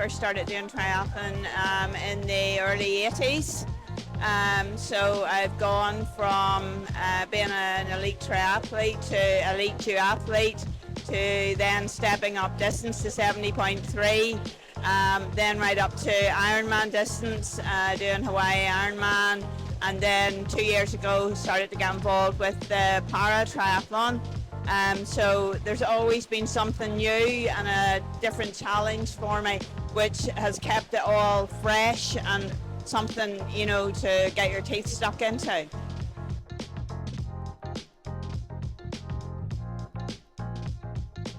first started doing triathlon in the early 80s. So I've gone from being an elite triathlete to elite duathlete to then stepping up distance to 70.3, then right up to Ironman distance, doing Hawaii Ironman, and then 2 years ago started to get involved with the para triathlon. So there's always been something new and a different challenge for me, which has kept it all fresh and something, you know, to get your teeth stuck into.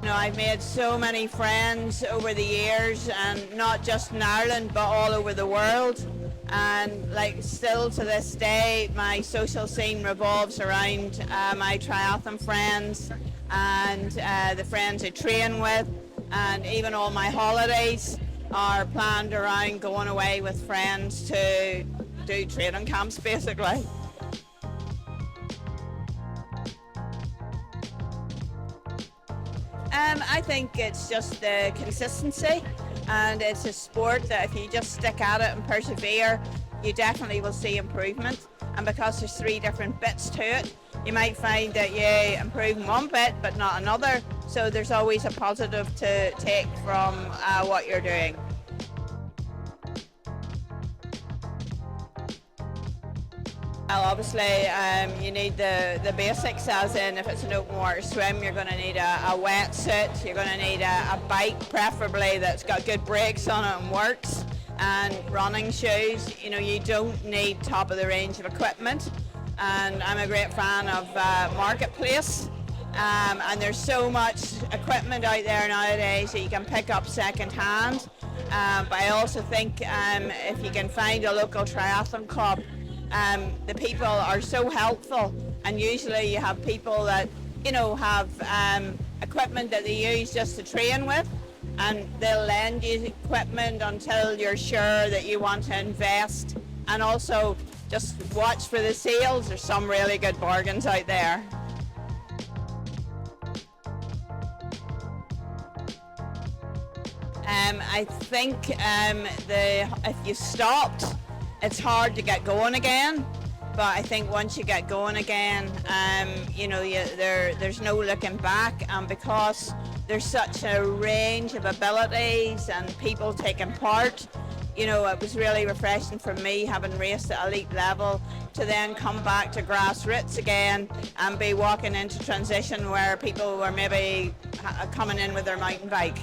You know, I've made so many friends over the years, and not just in Ireland but all over the world, and like still to this day my social scene revolves around my triathlon friends and the friends I train with, and even all my holidays are planned around going away with friends to do training camps basically. I think it's just the consistency, and it's a sport that if you just stick at it and persevere, you definitely will see improvement. And because there's 3 different bits to it, you might find that you improve in one bit but not another, so there's always a positive to take from what you're doing. Well, obviously you need the basics, as in if it's an open water swim you're going to need a wetsuit, you're going to need a bike preferably that's got good brakes on it and works, and running shoes. You know, you don't need top of the range of equipment, and I'm a great fan of Marketplace, and there's so much equipment out there nowadays that you can pick up second hand, but I also think if you can find a local triathlon club, the people are so helpful, and usually you have people that, you know, have equipment that they use just to train with, and they'll lend you equipment until you're sure that you want to invest, and also just watch for the sales. There's some really good bargains out there. I think if you stopped, it's hard to get going again, but I think once you get going again, you know, there's no looking back, and because there's such a range of abilities and people taking part, you know, it was really refreshing for me, having raced at elite level, to then come back to grassroots again and be walking into transition where people were maybe coming in with their mountain bike.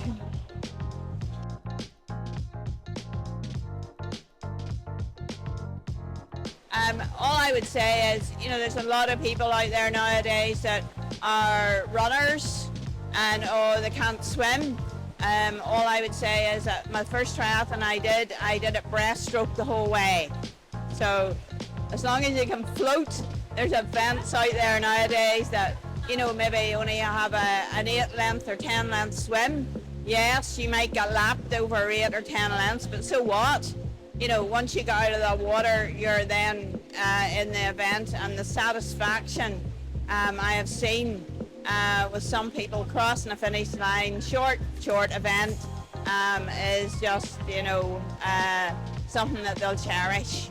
All I would say is, you know, there's a lot of people out there nowadays that are runners and they can't swim. All I would say is that my first triathlon I did it breaststroke the whole way. So as long as you can float, there's events out there nowadays that, you know, maybe only have an 8 length or 10 length swim. Yes, you might get lapped over 8 or 10 lengths, but so what? You know, once you get out of the water, you're then in the event, and the satisfaction I have seen with some people crossing a finish line, short event, is just, you know, something that they'll cherish.